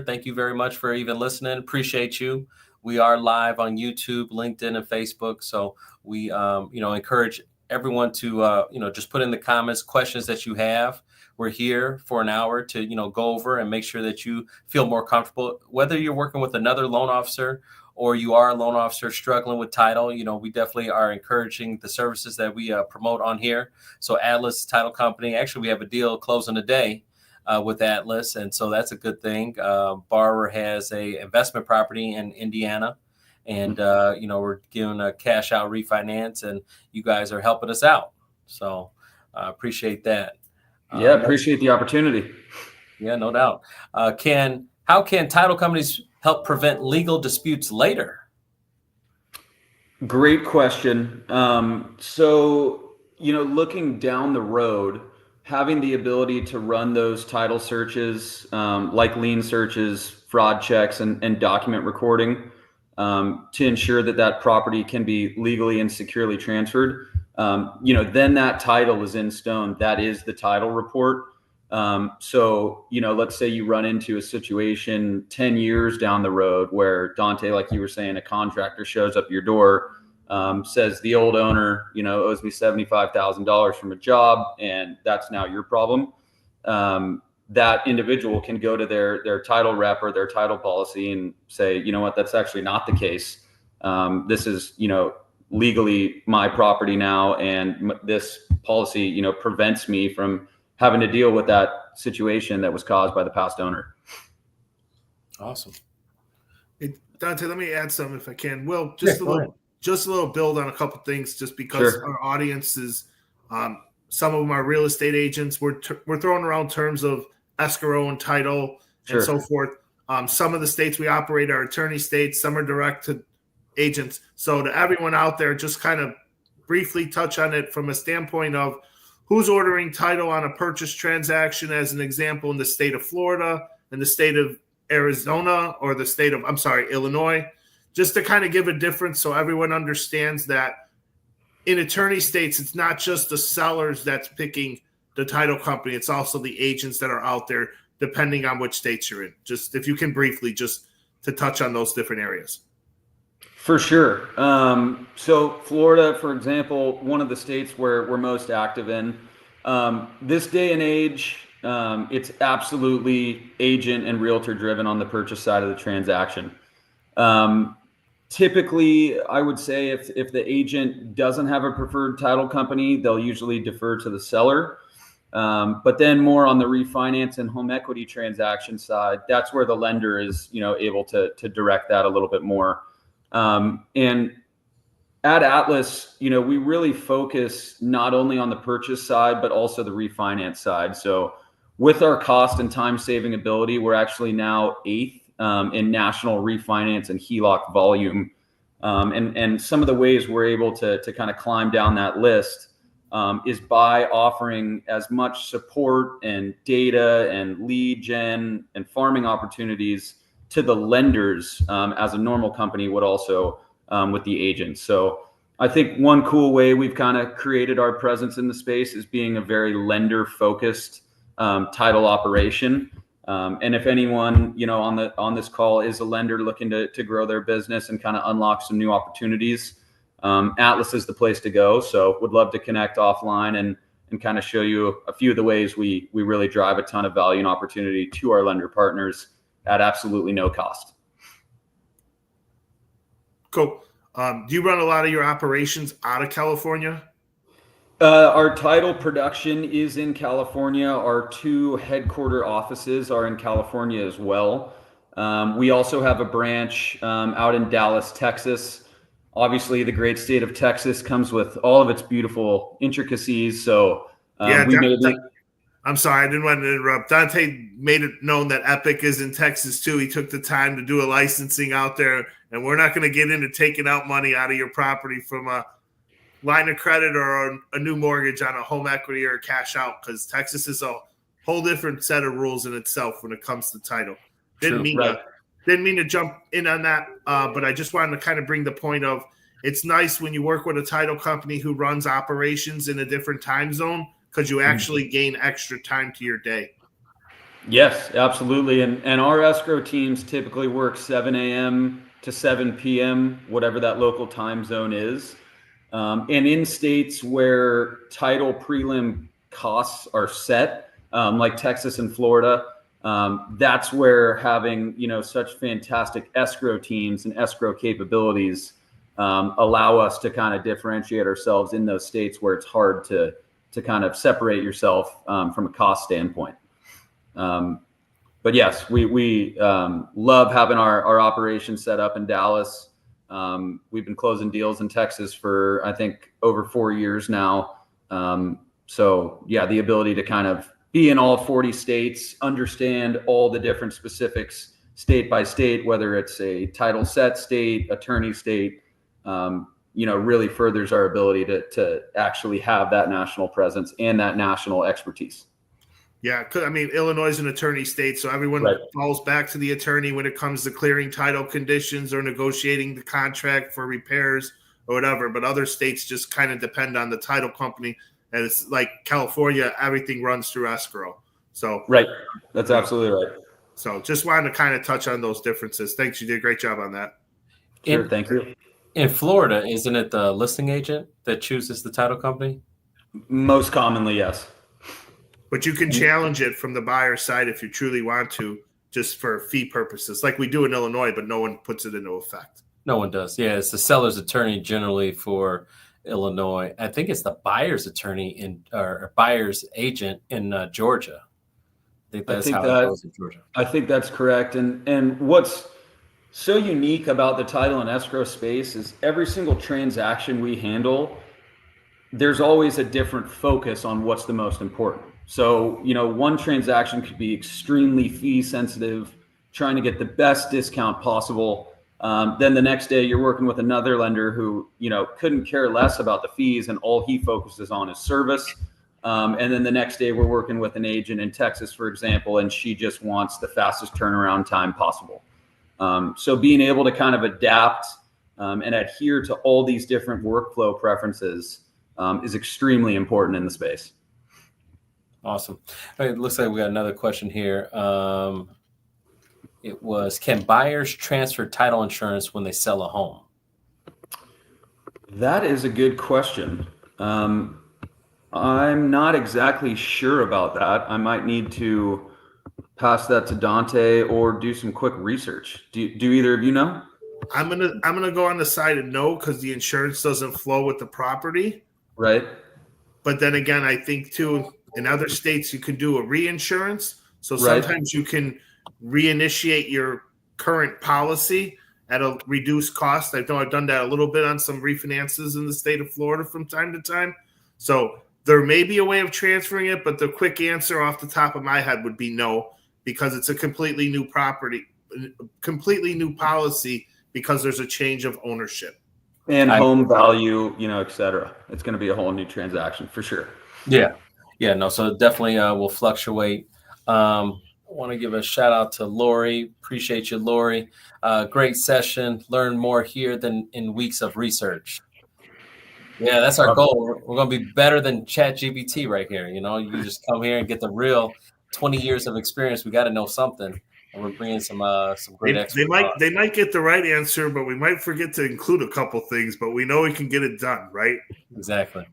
S1: Thank you very much for even listening. Appreciate you. We are live on YouTube, LinkedIn, and Facebook. So we, encourage everyone to, just put in the comments questions that you have. We're here for an hour to, go over and make sure that you feel more comfortable, whether you're working with another loan officer or you are a loan officer struggling with title. We definitely are encouraging the services that we promote on here. So Atlas Title Company, actually, we have a deal closing today with Atlas. And so that's a good thing. Borrower has a investment property in Indiana, and, we're giving a cash out refinance, and you guys are helping us out. So I appreciate that.
S3: Yeah, appreciate the opportunity.
S1: Yeah, no doubt. How can title companies help prevent legal disputes later?
S3: Great question. So, looking down the road, having the ability to run those title searches, like lien searches, fraud checks, and document recording to ensure that property can be legally and securely transferred. Then that title is in stone. That is the title report. So, let's say you run into a situation 10 years down the road where, Dante, like you were saying, a contractor shows up your door, says the old owner, owes me $75,000 from a job, and that's now your problem. That individual can go to their title rep or their title policy and say, you know what, that's actually not the case. This is, legally my property now, and this policy, prevents me from having to deal with that situation that was caused by the past owner.
S1: Awesome.
S2: Hey, Dante, let me add something if I can. Well, just a little build on a couple things, just because
S3: Sure.
S2: Our audience is, some of them are real estate agents. We're throwing around terms of escrow and title
S3: Sure.
S2: and so forth. Some of the states we operate are attorney states. Some are direct to agents. So to everyone out there, just kind of briefly touch on it from a standpoint of who's ordering title on a purchase transaction, as an example, in the state of Florida, in the state of Arizona, or the state of, Illinois, just to kind of give a difference so everyone understands that in attorney states, it's not just the sellers that's picking the title company. It's also the agents that are out there, depending on which states you're in. Just if you can briefly just to touch on those different areas.
S3: For sure. So Florida, for example, one of the states where we're most active in, this day and age, it's absolutely agent and realtor driven on the purchase side of the transaction. Typically, I would say if the agent doesn't have a preferred title company, they'll usually defer to the seller. But then more on the refinance and home equity transaction side, that's where the lender is, able to direct that a little bit more. And at Atlas, we really focus not only on the purchase side, but also the refinance side. So with our cost and time saving ability, we're actually now 8th in national refinance and HELOC volume. And some of the ways we're able to kind of climb down that list is by offering as much support and data and lead gen and farming opportunities to the lenders as a normal company would also with the agents. So I think one cool way we've kind of created our presence in the space is being a very lender focused title operation. And if anyone, on this call is a lender looking to grow their business and kind of unlock some new opportunities, Atlas is the place to go. So would love to connect offline and kind of show you a few of the ways we really drive a ton of value and opportunity to our lender partners at absolutely no cost.
S2: Cool. Do you run a lot of your operations out of California?
S3: Our title production is in California. Our 2 headquarter offices are in California as well. We also have a branch out in Dallas, Texas. Obviously, the great state of Texas comes with all of its beautiful intricacies. So
S2: I'm sorry, I didn't want to interrupt. Dante made it known that Epic is in Texas too. He took the time to do a licensing out there, and we're not going to get into taking out money out of your property from a line of credit or a new mortgage on a home equity or a cash out, because Texas is a whole different set of rules in itself when it comes to title. Didn't mean to jump in on that, but I just wanted to kind of bring the point of it's nice when you work with a title company who runs operations in a different time zone, because you actually gain extra time to your day.
S3: Yes, absolutely. And our escrow teams typically work 7 a.m. to 7 p.m., whatever that local time zone is. And in states where title prelim costs are set, like Texas and Florida, that's where having, such fantastic escrow teams and escrow capabilities allow us to kind of differentiate ourselves in those states where it's hard to kind of separate yourself from a cost standpoint. But yes, we love having our operation set up in Dallas. We've been closing deals in Texas for, I think, over 4 years now. So yeah, the ability to kind of be in all 40 states, understand all the different specifics state by state, whether it's a title set state, attorney state, really furthers our ability to actually have that national presence and that national expertise.
S2: Yeah, I mean, Illinois is an attorney state, so everyone falls back to the attorney when it comes to clearing title conditions or negotiating the contract for repairs or whatever. But other states just kind of depend on the title company. And it's like California, everything runs through escrow. So
S3: right, that's absolutely right.
S2: So just wanted to kind of touch on those differences. Thanks, you did a great job on that.
S3: Sure, thank you.
S1: In Florida, isn't it the listing agent that chooses the title company?
S3: Most commonly, yes.
S2: But you can challenge it from the buyer side if you truly want to, just for fee purposes, like we do in Illinois, but no one puts it into effect.
S1: No one does. Yeah, it's the seller's attorney generally for Illinois. I think it's the buyer's attorney or buyer's agent in Georgia. I think that's how it goes in Georgia.
S3: I think that's correct. And what's so unique about the title and escrow space is every single transaction we handle, there's always a different focus on what's the most important. So, one transaction could be extremely fee sensitive, trying to get the best discount possible. Then the next day you're working with another lender who, couldn't care less about the fees and all he focuses on is service. And then the next day we're working with an agent in Texas, for example, and she just wants the fastest turnaround time possible. So being able to kind of adapt and adhere to all these different workflow preferences is extremely important in the space.
S1: Awesome. All right, it looks like we got another question here. It was, can buyers transfer title insurance when they sell a home?
S3: That is a good question. I'm not exactly sure about that. I might need to pass that to Dante or do some quick research. Do either of you know?
S2: I'm gonna go on the side of no, because the insurance doesn't flow with the property.
S3: Right.
S2: But then again, I think too, in other states you can do a reinsurance. So sometimes you can reinitiate your current policy at a reduced cost. I know I've done that a little bit on some refinances in the state of Florida from time to time. So there may be a way of transferring it, but the quick answer off the top of my head would be no, because it's a completely new property, completely new policy, because there's a change of ownership.
S3: And home value, et cetera. It's going to be a whole new transaction for sure.
S1: Yeah. No, so definitely will fluctuate. I want to give a shout out to Lori. Appreciate you, Lori. Great session. Learn more here than in weeks of research. Yeah, that's our goal. We're going to be better than ChatGPT right here. You just come here and get the real 20 years of experience. We got to know something. And we're bringing some great experts.
S2: They might get the right answer, but we might forget to include a couple things, but we know we can get it done, right?
S1: Exactly.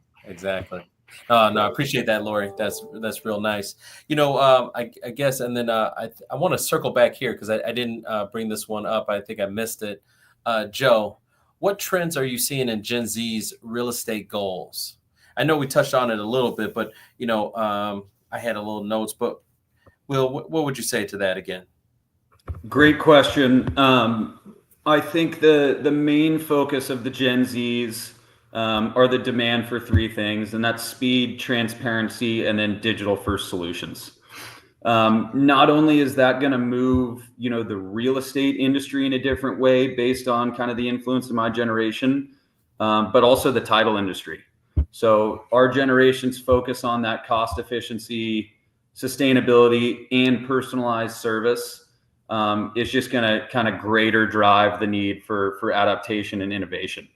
S1: No, I appreciate that, Lori. That's real nice. I guess, and then I want to circle back here because I didn't bring this one up. I think I missed it. Joe, what trends are you seeing in Gen Z's real estate goals? I know we touched on it a little bit, but I had a little notes. But Will, what would you say to that again?
S3: Great question. I think the main focus of the Gen Zs are the demand for three things, and that's speed, transparency, and then digital first solutions. Not only is that going to move, the real estate industry in a different way based on kind of the influence of my generation, but also the title industry. So our generation's focus on that cost efficiency, sustainability, and personalized service is just going to kind of greater drive the need for adaptation and innovation.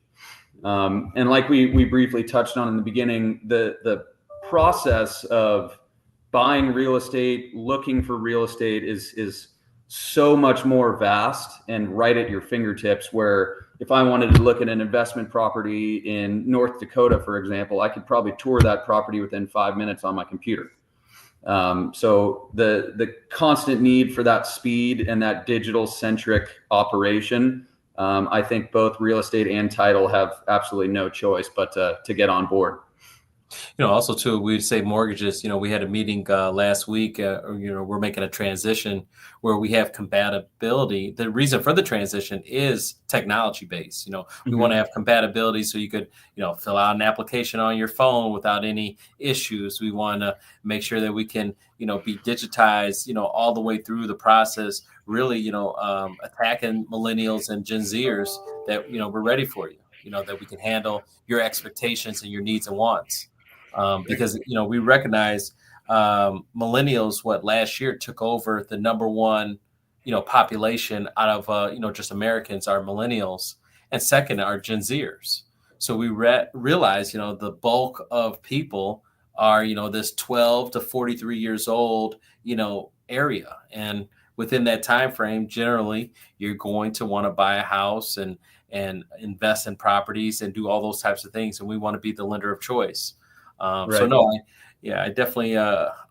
S3: And like we briefly touched on in the beginning, the process of buying real estate, looking for real estate is so much more vast and right at your fingertips, where if I wanted to look at an investment property in North Dakota, for example, I could probably tour that property within 5 minutes on my computer. So the constant need for that speed and that digital centric operation, I think both real estate and title have absolutely no choice but to get on board.
S1: Also too, we'd say mortgages, we had a meeting last week, we're making a transition where we have compatibility. The reason for the transition is technology based. We want to have compatibility so you could, fill out an application on your phone without any issues. We want to make sure that we can, be digitized, all the way through the process, really, attacking millennials and Gen Zers that, we're ready for you, that we can handle your expectations and your needs and wants. Because, we recognize millennials, last year took over the number one, population out of, just Americans are millennials. And second are Gen Zers. So we realize, the bulk of people are, this 12 to 43 years old, area. And within that time frame, generally, you're going to want to buy a house and invest in properties and do all those types of things. And we want to be the lender of choice. Right. So no, I definitely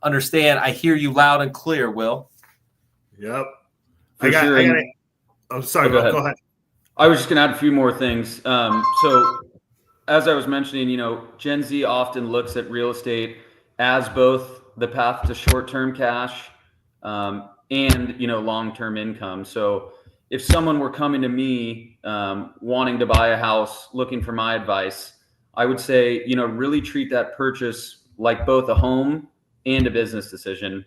S1: understand. I hear you loud and clear, Will.
S2: Yep.
S3: Oh,
S2: sorry. Go ahead.
S3: I was just going to add a few more things. So as I was mentioning, Gen Z often looks at real estate as both the path to short-term cash and, long-term income. So if someone were coming to me wanting to buy a house, looking for my advice, I would say, really treat that purchase like both a home and a business decision.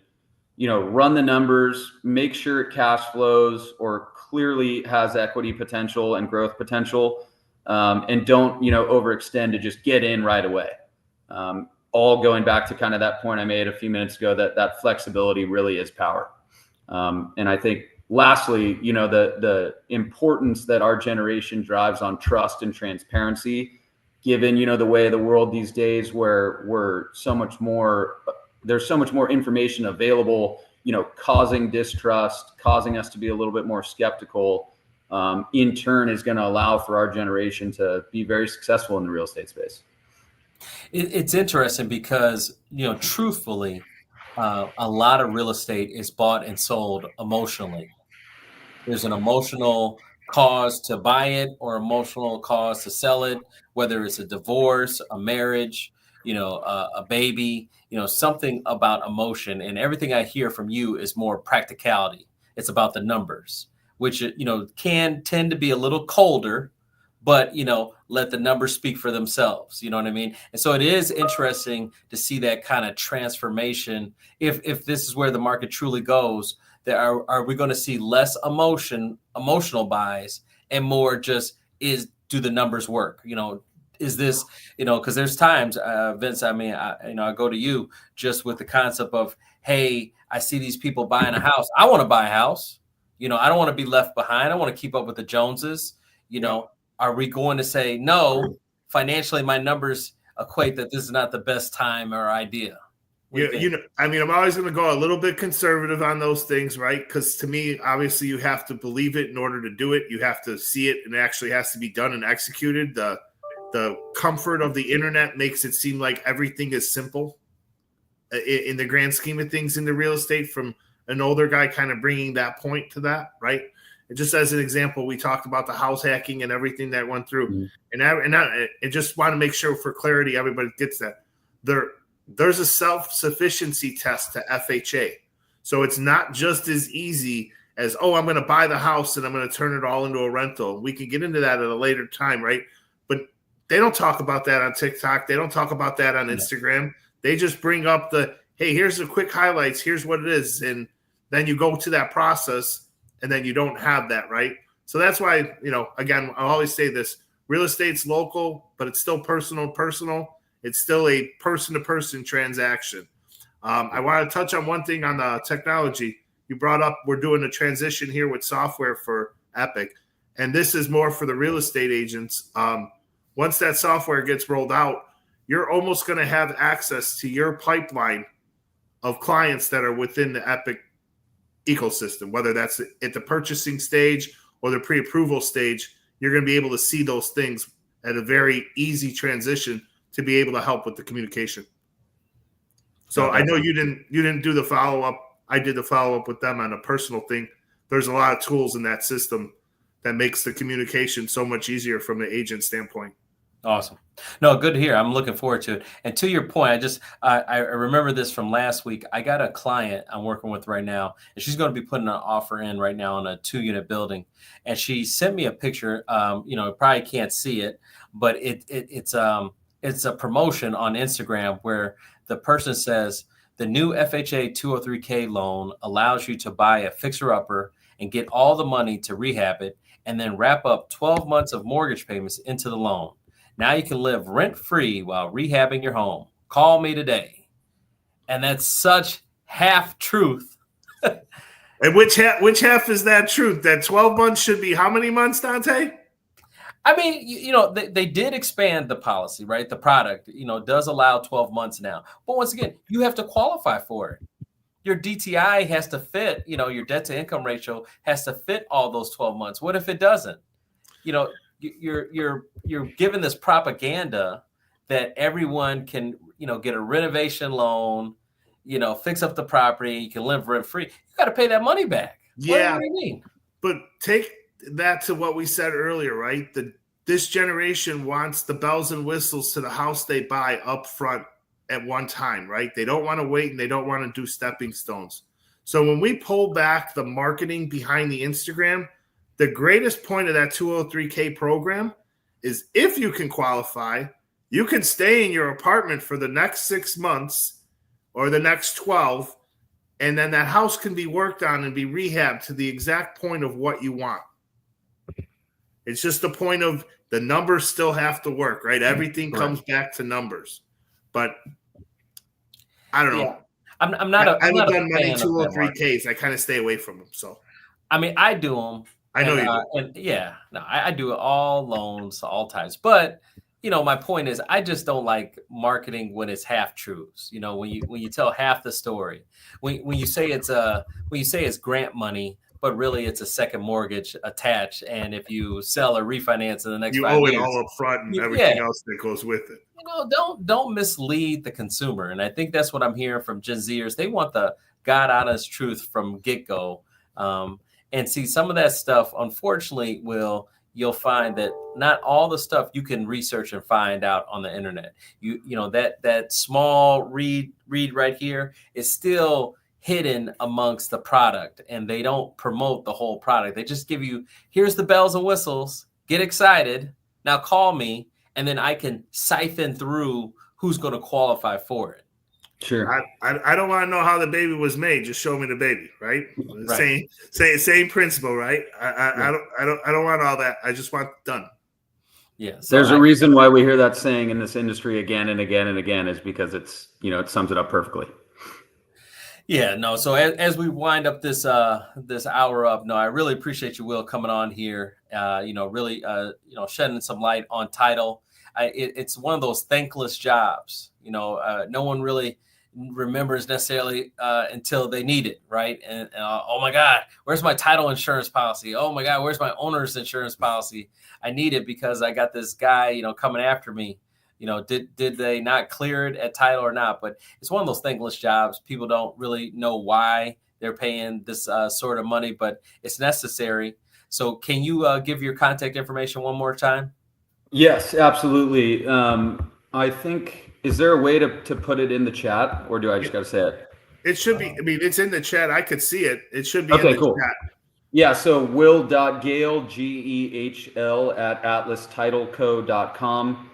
S3: Run the numbers, make sure it cash flows or clearly has equity potential and growth potential, and don't, overextend to just get in right away. All going back to kind of that point I made a few minutes ago, that flexibility really is power. And I think lastly, the importance that our generation drives on trust and transparency, given, the way of the world these days where there's so much more information available, causing distrust, causing us to be a little bit more skeptical, in turn is going to allow for our generation to be very successful in the real estate space.
S1: It's interesting because, truthfully, a lot of real estate is bought and sold emotionally. There's an emotional cause to buy it or emotional cause to sell it, whether it's a divorce, a marriage, a baby, something about emotion. And everything I hear from you is more practicality. It's about the numbers, which, can tend to be a little colder, but, let the numbers speak for themselves. You know what I mean? And so it is interesting to see that kind of transformation. If this is where the market truly goes, are we going to see less emotional buys and more just, is do the numbers work? Is this, because there's times, Vince, I go to you just with the concept of, hey, I see these people buying a house. I want to buy a house. I don't want to be left behind. I want to keep up with the Joneses. Are we going to say, no, financially, my numbers equate that this is not the best time or idea?
S2: I'm always going to go a little bit conservative on those things, right? Because to me, obviously, you have to believe it in order to do it. You have to see it, and it actually has to be done and executed. The comfort of the internet makes it seem like everything is simple in the grand scheme of things in the real estate, from an older guy kind of bringing that point to that, right? And just as an example, we talked about the house hacking and everything that went through. Mm-hmm. And I just want to make sure for clarity, everybody gets that. There's a self-sufficiency test to FHA. So it's not just as easy as, I'm going to buy the house and I'm going to turn it all into a rental. We can get into that at a later time, right? But they don't talk about that on TikTok. They don't talk about that on Instagram. They just bring up hey, here's the quick highlights. Here's what it is. And then you go to that process and then you don't have that, right? So that's why, again, I always say this, real estate's local, but it's still personal. It's still a person-to-person transaction. I want to touch on one thing on the technology. You brought up we're doing a transition here with software for Epic, and this is more for the real estate agents. Once that software gets rolled out, you're almost going to have access to your pipeline of clients that are within the Epic ecosystem, whether that's at the purchasing stage or the pre-approval stage. You're going to be able to see those things at a very easy transition to be able to help with the communication. So I know you didn't do the follow-up. I did the follow-up with them on a personal thing. There's a lot of tools in that system that makes the communication so much easier from the agent standpoint.
S1: Awesome. No, good to hear. I'm looking forward to it. And to your point, I remember this from last week. I got a client I'm working with right now, and she's going to be putting an offer in right now on a 2-unit building. And she sent me a picture. Probably can't see it, but it's a promotion on Instagram where the person says the new FHA 203K loan allows you to buy a fixer-upper and get all the money to rehab it, and then wrap up 12 months of mortgage payments into the loan. Now you can live rent-free while rehabbing your home. Call me today. And that's such half truth.
S2: And which half is that truth? That 12 months should be how many months, Dante?
S1: I mean, they did expand the policy, right? The product, does allow 12 months now. But once again, you have to qualify for it. Your DTI has to fit, your debt to income ratio has to fit all those 12 months. What if it doesn't? You're given this propaganda that everyone can, get a renovation loan, fix up the property, you can live rent free. You got to pay that money back.
S2: Yeah.
S1: What do you mean?
S2: But take that to what we said earlier, right? This generation wants the bells and whistles to the house they buy up front at one time, right? They don't want to wait and they don't want to do stepping stones. So when we pull back the marketing behind the Instagram, the greatest point of that 203K program is if you can qualify, you can stay in your apartment for the next 6 months or the next 12, and then that house can be worked on and be rehabbed to the exact point of what you want. It's just the point of the numbers still have to work, right? Everything comes back to numbers. But I don't know.
S1: Yeah. I'm not a
S2: I haven't done
S1: fan
S2: many
S1: of
S2: 203Ks. I kind of stay away from them. So
S1: I mean, I do them.
S2: I know you do.
S1: And yeah, no, I do all loans, all types. But my point is, I just don't like marketing when it's half truths. When you tell half the story, when you say it's grant money, but really it's a second mortgage attached. And if you sell or refinance in the next 5 years,
S2: you owe it all up front and everything else that goes with it.
S1: Don't mislead the consumer. And I think that's what I'm hearing from Gen Zers. They want the God honest truth from get-go. And see, some of that stuff, unfortunately, you'll find that not all the stuff you can research and find out on the internet. That small read right here is still hidden amongst the product, and they don't promote the whole product. They just give you, here's the bells and whistles, get excited, now call me, and then I can siphon through who's going to qualify for it.
S3: Sure.
S2: I don't want to know how the baby was made. Just show me the baby, right? Same principle, right? I don't want all that. I just want it done.
S1: Yeah. So
S3: There's a reason why we hear that saying in this industry again and again and again, is because it's, it sums it up perfectly.
S1: Yeah, no. So as we wind up this this hour up, no, I really appreciate you, Will, coming on here. Really, shedding some light on title. It's one of those thankless jobs. No one really remembers necessarily until they need it, right? And oh my God, where's my title insurance policy? Oh my God, where's my owner's insurance policy? I need it because I got this guy, coming after me. Did they not clear it at title or not? But it's one of those thankless jobs. People don't really know why they're paying this sort of money, but it's necessary. So can you give your contact information one more time?
S3: Yes, absolutely. I think, is there a way to put it in the chat, or do I just got to say it?
S2: It should be. I mean, it's in the chat. I could see it. It should be
S3: Okay,
S2: in the
S3: cool.
S2: chat.
S3: Yeah, so will.gehl, Gehl, at atlastitleco.com.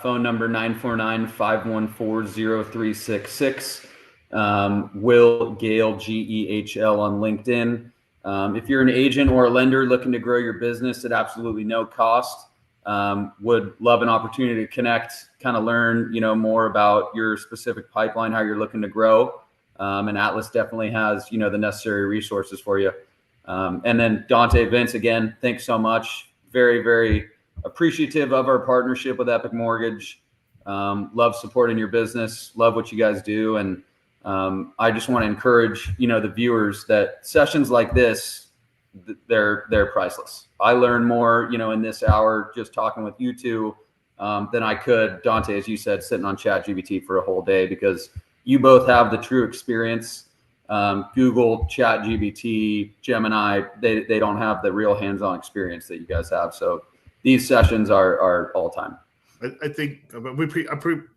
S3: Phone number 949-514-0366. Will Gehl, Gehl on LinkedIn. If you're an agent or a lender looking to grow your business at absolutely no cost, would love an opportunity to connect, kind of learn, more about your specific pipeline, how you're looking to grow. And Atlas definitely has, the necessary resources for you. And then Dante, Vince, again, thanks so much. Very, very appreciative of our partnership with Epic Mortgage. Love supporting your business. Love what you guys do. And I just want to encourage, the viewers that sessions like this, they're priceless. I learn more, in this hour just talking with you two than I could, Dante, as you said, sitting on ChatGPT for a whole day, because you both have the true experience. Google, ChatGPT, Gemini, they don't have the real hands-on experience that you guys have. So these sessions are all time.
S2: I think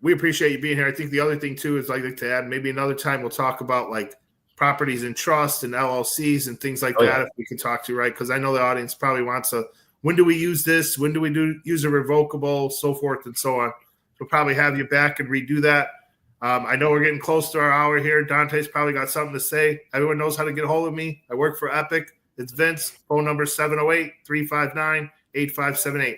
S2: we appreciate you being here. I think the other thing too is I'd like to add, maybe another time we'll talk about like properties in trust and LLCs and things like that.
S3: Yeah.
S2: If we can talk to, right? Because I know the audience probably wants when do we use this? When do we use a revocable, so forth and so on. We'll probably have you back and redo that. I know we're getting close to our hour here. Dante's probably got something to say. Everyone knows how to get a hold of me. I work for Epic. It's Vince. Phone number 708-359-8578.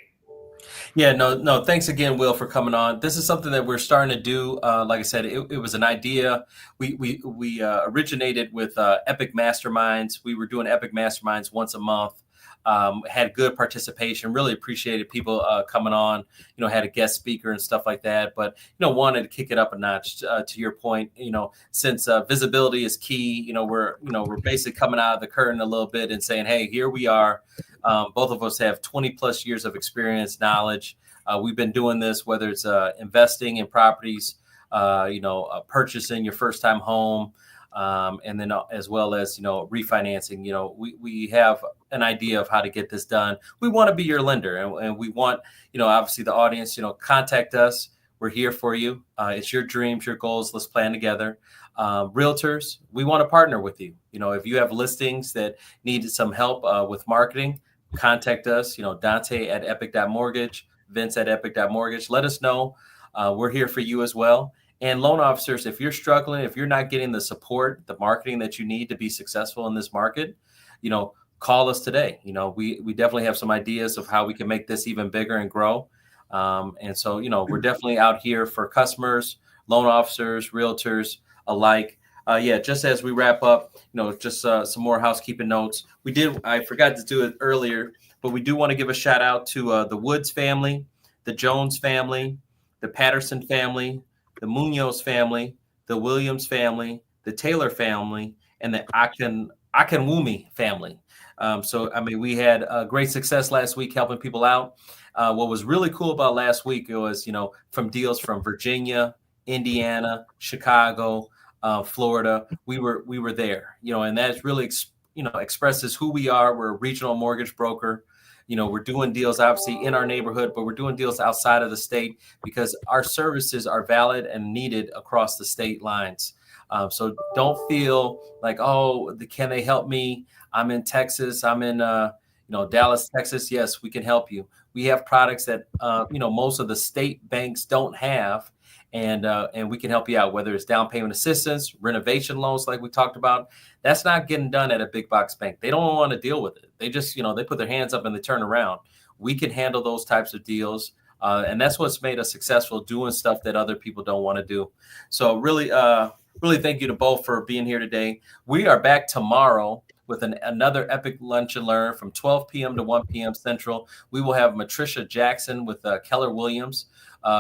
S1: Yeah, no. Thanks again, Will, for coming on. This is something that we're starting to do. Like I said, it was an idea. We originated with Epic Masterminds. We were doing Epic Masterminds once a month. Had good participation, really appreciated people coming on, had a guest speaker and stuff like that, but, wanted to kick it up a notch to your point, since visibility is key, we're basically coming out of the curtain a little bit and saying, hey, here we are. Both of us have 20 plus years of experience, knowledge. We've been doing this, whether it's investing in properties, purchasing your first time home, and then as well as, refinancing, we have an idea of how to get this done. We want to be your lender, and we want, obviously the audience, contact us. We're here for you. It's your dreams, your goals. Let's plan together. Realtors, we want to partner with you. If you have listings that need some help with marketing, contact us, Dante at epic.mortgage, Vince at epic.mortgage. Let us know. We're here for you as well. And loan officers, if you're struggling, if you're not getting the support, the marketing that you need to be successful in this market, call us today. We definitely have some ideas of how we can make this even bigger and grow. And so, we're definitely out here for customers, loan officers, realtors alike. Just as we wrap up, just some more housekeeping notes. I forgot to do it earlier, but we do want to give a shout out to the Woods family, the Jones family, the Patterson family, the Munoz family, the Williams family, the Taylor family, and the Akinwumi family. We had great success last week helping people out. What was really cool about last week was, from deals from Virginia, Indiana, Chicago, Florida, we were there, and that really, expresses who we are. We're a regional mortgage broker. We're doing deals obviously in our neighborhood, but we're doing deals outside of the state because our services are valid and needed across the state lines. So don't feel like, oh, can they help me? I'm in Texas. I'm in, Dallas, Texas. Yes, we can help you. We have products that, most of the state banks don't have. and we can help you out, whether it's down payment assistance, renovation loans like we talked about. That's not getting done at a big box bank. They don't want to deal with it. They just, they put their hands up and they turn around. We can handle those types of deals. And that's what's made us successful, doing stuff that other people don't want to do. So really thank you to both for being here today. We are back tomorrow with another epic lunch and learn from 12 p.m. to 1 p.m. Central. We will have Matricia Jackson with Keller Williams.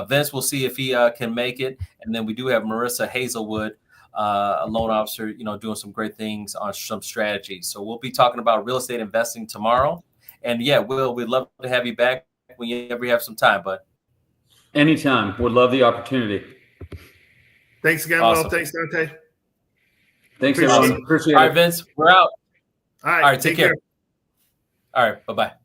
S1: Vince, we'll see if he can make it. And then we do have Marissa Hazelwood, a loan officer, doing some great things on some strategies. So we'll be talking about real estate investing tomorrow. And yeah, we'd love to have you back when you ever have some time, bud.
S3: Anytime. Would love the opportunity.
S2: Thanks again,
S1: Awesome.
S2: Will. Thanks, Dante.
S3: Thanks, everyone. Appreciate it.
S1: All right, Vince, we're out.
S2: All right,
S1: take care. All right, bye-bye.